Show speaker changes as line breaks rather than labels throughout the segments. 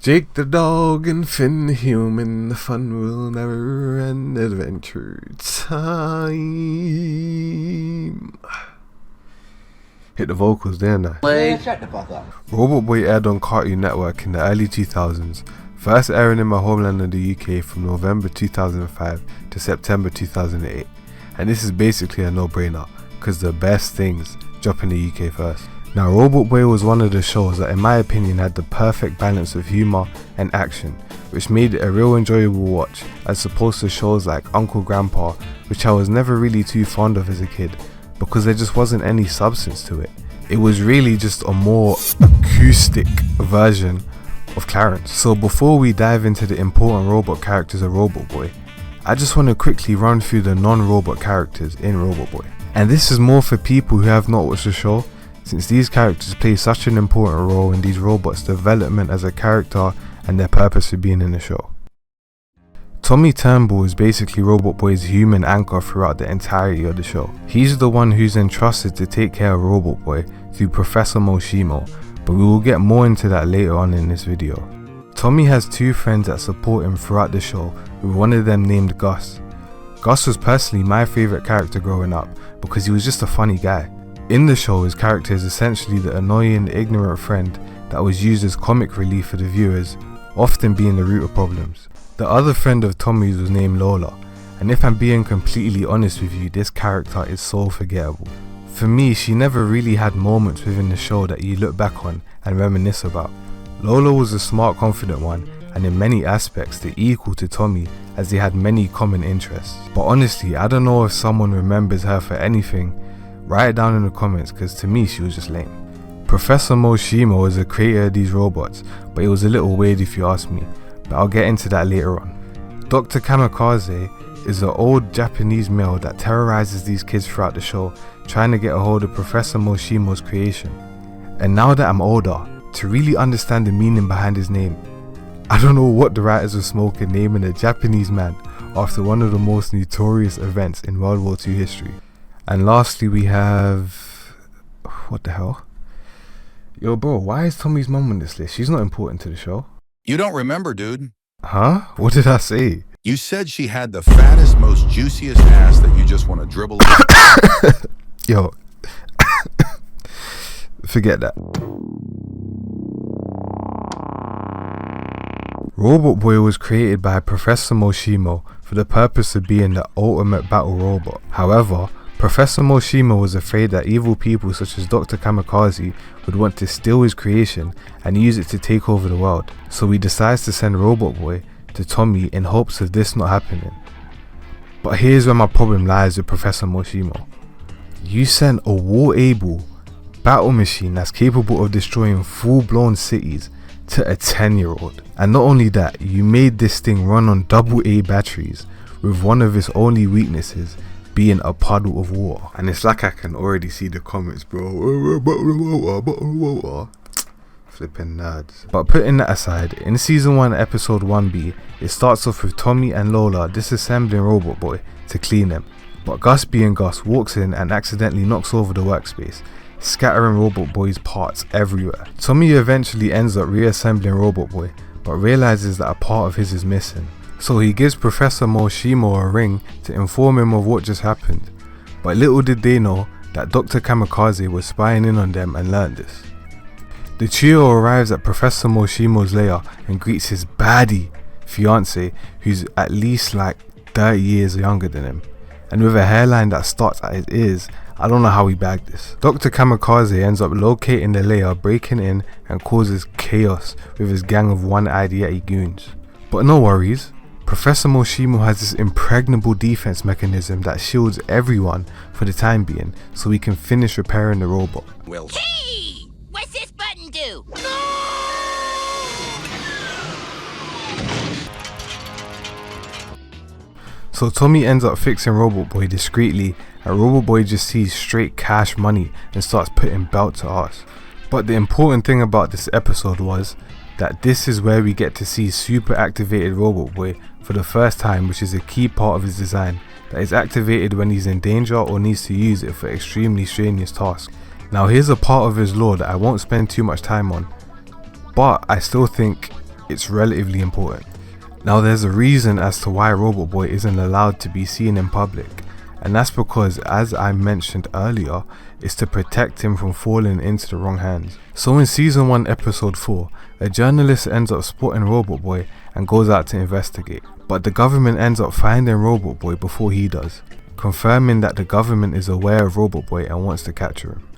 Jake the dog and Finn the human, the fun will never end, adventure time. Hit the vocals there now.
Shut the fuck up.
Robotboy aired on Cartoon Network in the early 2000s, first airing in my homeland of the UK from November 2005 to September 2008. And this is basically a no-brainer, because the best things drop in the UK first. Now, Robotboy was one of the shows that in my opinion had the perfect balance of humour and action, which made it a real enjoyable watch as opposed to shows like Uncle Grandpa, which I was never really too fond of as a kid because there just wasn't any substance to it. It was really just a more acoustic version of Clarence. So before we dive into the important robot characters of Robotboy, I just want to quickly run through the non-robot characters in Robotboy. And this is more for people who have not watched the show, since these characters play such an important role in these robots' development as a character and their purpose for being in the show. Tommy Turnbull is basically Robotboy's human anchor throughout the entirety of the show. He's the one who's entrusted to take care of Robotboy through Professor Moshimo, but we will get more into that later on in this video. Tommy has two friends that support him throughout the show, with one of them named Gus. Gus was personally my favourite character growing up because he was just a funny guy. In the show, his character is essentially the annoying, ignorant friend that was used as comic relief for the viewers, often being the root of problems. The other friend of Tommy's was named Lola, and if I'm being completely honest with you, this character is so forgettable. For me, she never really had moments within the show that you look back on and reminisce about. Lola was a smart, confident one, and in many aspects the equal to Tommy, as they had many common interests. But honestly, I don't know if someone remembers her for anything. Write it down in the comments, because to me she was just lame. Professor Moshimo is the creator of these robots, but it was a little weird if you ask me, but I'll get into that later on. Dr. Kamikaze is an old Japanese male that terrorizes these kids throughout the show, trying to get a hold of Professor Moshimo's creation. And now that I'm older, to really understand the meaning behind his name, I don't know what the writers were smoking naming a Japanese man after one of the most notorious events in World War II history. And lastly we have... what the hell? Yo bro, why is Tommy's mum on this list? She's not important to the show.
You don't remember, dude.
Huh? What did I say?
You said she had the fattest, most juiciest ass that you just want to dribble.
Yo. Forget that. Robotboy was created by Professor Moshimo for the purpose of being the ultimate battle robot. However, Professor Moshimo was afraid that evil people such as Dr. Kamikaze would want to steal his creation and use it to take over the world. So he decides to send Robotboy to Tommy in hopes of this not happening. But here's where my problem lies with Professor Moshimo. You sent a war-able battle machine that's capable of destroying full-blown cities to a 10-year-old. And not only that, you made this thing run on AA batteries, with one of its only weaknesses being a puddle of water. And it's like I can already see the comments, bro. Flipping nerds. But putting that aside, in season 1 episode 1B, it starts off with Tommy and Lola disassembling Robotboy to clean him. But Gus being Gus walks in and accidentally knocks over the workspace, scattering Robotboy's parts everywhere. Tommy eventually ends up reassembling Robotboy, but realizes that a part of his is missing. So he gives Professor Moshimo a ring to inform him of what just happened. But little did they know that Dr. Kamikaze was spying in on them and learned this. The trio arrives at Professor Moshimo's lair and greets his baddie fiance, who's at least like 30 years younger than him, and with a hairline that starts at his ears. I don't know how he bagged this. Dr. Kamikaze ends up locating the lair, breaking in, and causes chaos with his gang of one-eyed Yeti goons. But no worries, Professor Moshimo has this impregnable defense mechanism that shields everyone for the time being, so he can finish repairing the robot.
Well,
Hey! What's this button do?
So Tommy ends up fixing Robotboy discreetly, and Robotboy just sees straight cash money and starts putting belt to ass. But the important thing about this episode was that this is where we get to see super activated Robotboy for the first time, which is a key part of his design, that is activated when he's in danger or needs to use it for extremely strenuous tasks. Now here's a part of his lore that I won't spend too much time on, but I still think it's relatively important. Now there's a reason as to why Robotboy isn't allowed to be seen in public, and that's because, as I mentioned earlier, it's to protect him from falling into the wrong hands. So in season 1 episode 4, a journalist ends up spotting Robotboy and goes out to investigate, but the government ends up finding Robotboy before he does, confirming that the government is aware of Robotboy and wants to capture him,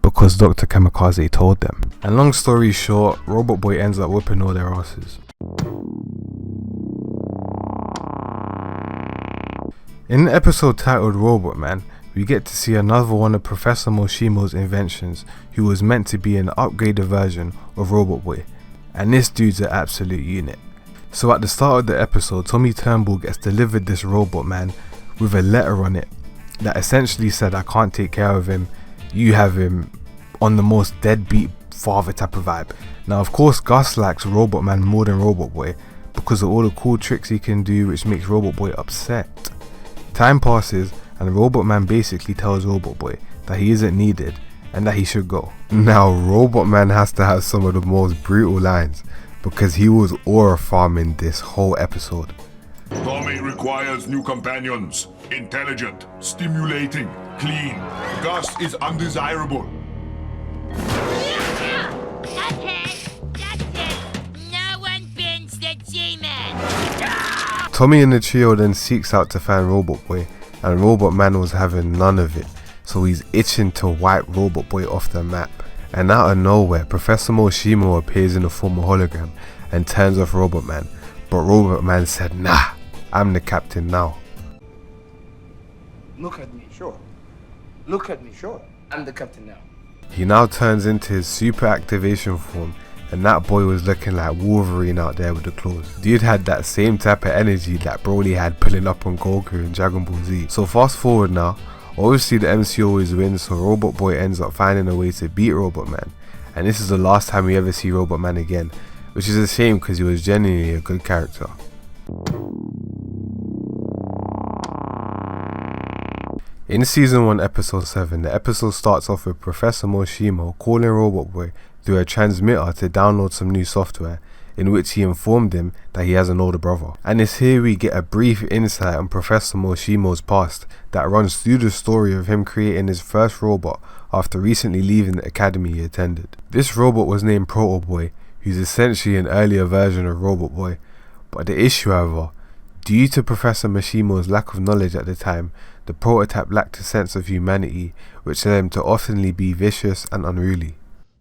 because Dr. Kamikaze told them. And long story short, Robotboy ends up whipping all their asses. In the episode titled Robot Man, we get to see another one of Professor Moshimo's inventions, who was meant to be an upgraded version of Robotboy, and this dude's an absolute unit. So at the start of the episode, Tommy Turnbull gets delivered this Robot Man with a letter on it that essentially said, "I can't take care of him, you have him," on the most deadbeat father type of vibe. Now of course Gus likes Robot Man more than Robotboy because of all the cool tricks he can do, which makes Robotboy upset. Time passes and Robot Man basically tells Robotboy that he isn't needed and that he should go. Now Robot Man has to have some of the most brutal lines because he was aura farming this whole episode.
Tommy requires new companions. Intelligent, stimulating, clean. Gus is undesirable.
That's it. No one bends the G-Man.
Tommy and the trio then seeks out to find Robotboy, and Robot Man was having none of it, so he's itching to wipe Robotboy off the map. And out of nowhere, Professor Moshimo appears in the form of hologram and turns off Robot Man, but Robot Man said, "Nah, I'm the captain now."
Look at me, sure. Look at me, sure. I'm the captain now.
He now turns into his super activation form, and that boy was looking like Wolverine out there with the claws. Dude had that same type of energy that Broly had pulling up on Goku in Dragon Ball Z. So fast forward now, obviously the MC always wins, so Robotboy ends up finding a way to beat Robot Man, and this is the last time we ever see Robot Man again, which is a shame because he was genuinely a good character. In season 1 episode 7, the episode starts off with Professor Moshimo calling Robotboy through a transmitter to download some new software, in which he informed him that he has an older brother. And it's here we get a brief insight on Professor Moshimo's past that runs through the story of him creating his first robot after recently leaving the academy he attended. This robot was named Protoboy, who's essentially an earlier version of Robotboy, but the issue, however, due to Professor Moshimo's lack of knowledge at the time, the prototype lacked a sense of humanity, which led him to oftenly be vicious and unruly.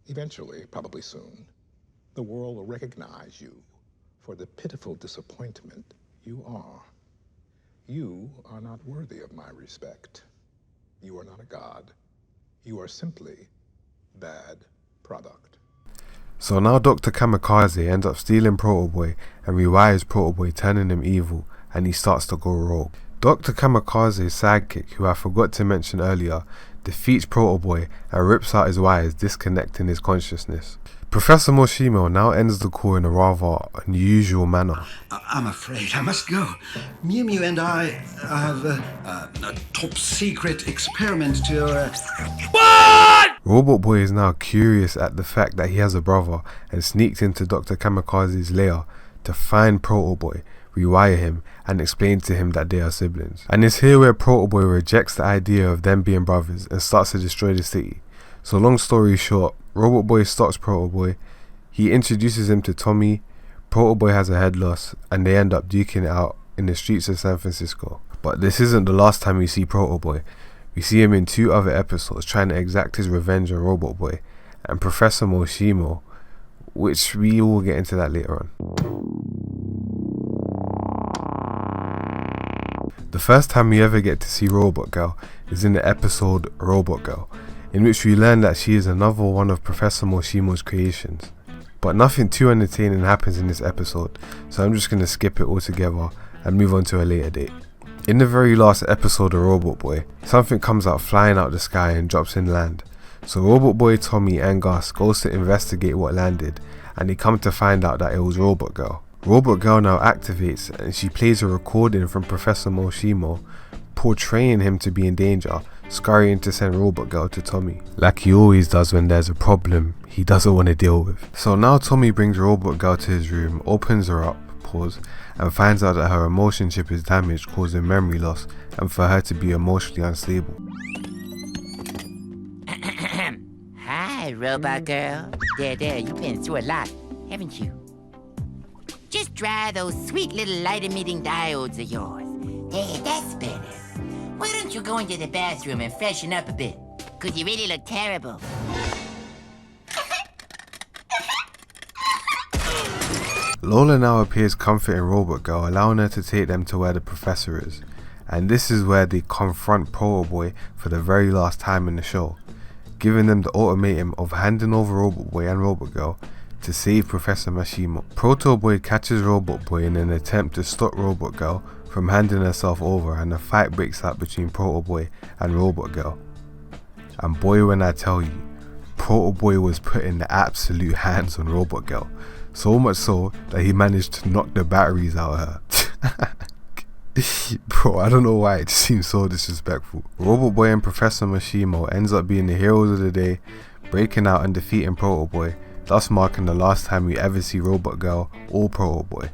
Eventually, probably soon, the world will recognize you for the pitiful disappointment you are. You are not worthy of my respect. You are not a god. You are simply bad product.
So now Dr. Kamikaze ends up stealing Protoboy and rewires Protoboy, turning him evil, and he starts to go rogue. Dr. Kamikaze's sidekick, who I forgot to mention earlier, defeats Protoboy and rips out his wires, disconnecting his consciousness. Professor Moshimo now ends the call in a rather unusual manner.
I'm afraid I must go. Mew Mew and I have a top secret experiment to...
Robotboy is now curious at the fact that he has a brother and sneaks into Dr. Kamikaze's lair to find Protoboy, rewire him, and explain to him that they are siblings. And it's here where Protoboy rejects the idea of them being brothers and starts to destroy the city. So long story short, Robotboy stops Protoboy, he introduces him to Tommy, Protoboy has a head loss, and they end up duking it out in the streets of San Francisco. But this isn't the last time we see Protoboy. We see him in 2 other episodes trying to exact his revenge on Robotboy and Professor Moshimo, which we will get into that later on. The first time we ever get to see Robot Girl is in the episode Robot Girl, in which we learn that she is another one of Professor Moshimo's creations. But nothing too entertaining happens in this episode, so I'm just going to skip it altogether and move on to a later date. In the very last episode of Robotboy, something comes out flying out the sky and drops in land. So Robotboy, Tommy and Gus goes to investigate what landed, and they come to find out that it was Robot Girl. Robot Girl now activates and she plays a recording from Professor Moshimo portraying him to be in danger, scurrying to send Robot Girl to Tommy, like he always does when there's a problem he doesn't want to deal with. So now Tommy brings Robot Girl to his room, opens her up, and finds out that her emotion chip is damaged, causing memory loss and for her to be emotionally unstable.
Hi, Robot Girl. There, you've been through a lot, haven't you? Just dry those sweet little light-emitting diodes of yours. There, that's better. Why don't you go into the bathroom and freshen up a bit? 'Cause you really look terrible.
Lola now appears comforting Robot Girl, allowing her to take them to where the professor is. And this is where they confront Robotboy for the very last time in the show, giving them the ultimatum of handing over Robotboy and Robot Girl to save Professor Mashimo. Protoboy catches Robotboy in an attempt to stop Robot Girl from handing herself over, and a fight breaks out between Protoboy and Robot Girl. And boy, when I tell you, Protoboy was putting the absolute hands on Robot Girl. So much so that he managed to knock the batteries out of her. Bro, I don't know why it seems so disrespectful. Robotboy and Professor Mashimo ends up being the heroes of the day, breaking out and defeating Protoboy, thus marking the last time we ever see Robot Girl or Protoboy.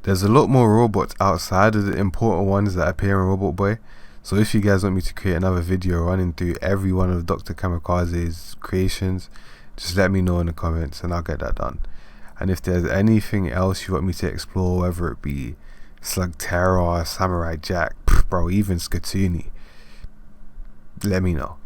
There's a lot more robots outside of the important ones that appear in Robotboy, so if you guys want me to create another video running through every one of Dr. Kamikaze's creations, just let me know in the comments and I'll get that done. And if there's anything else you want me to explore, whether it be Slugterra, Samurai Jack, bro, even Skatuni, let me know.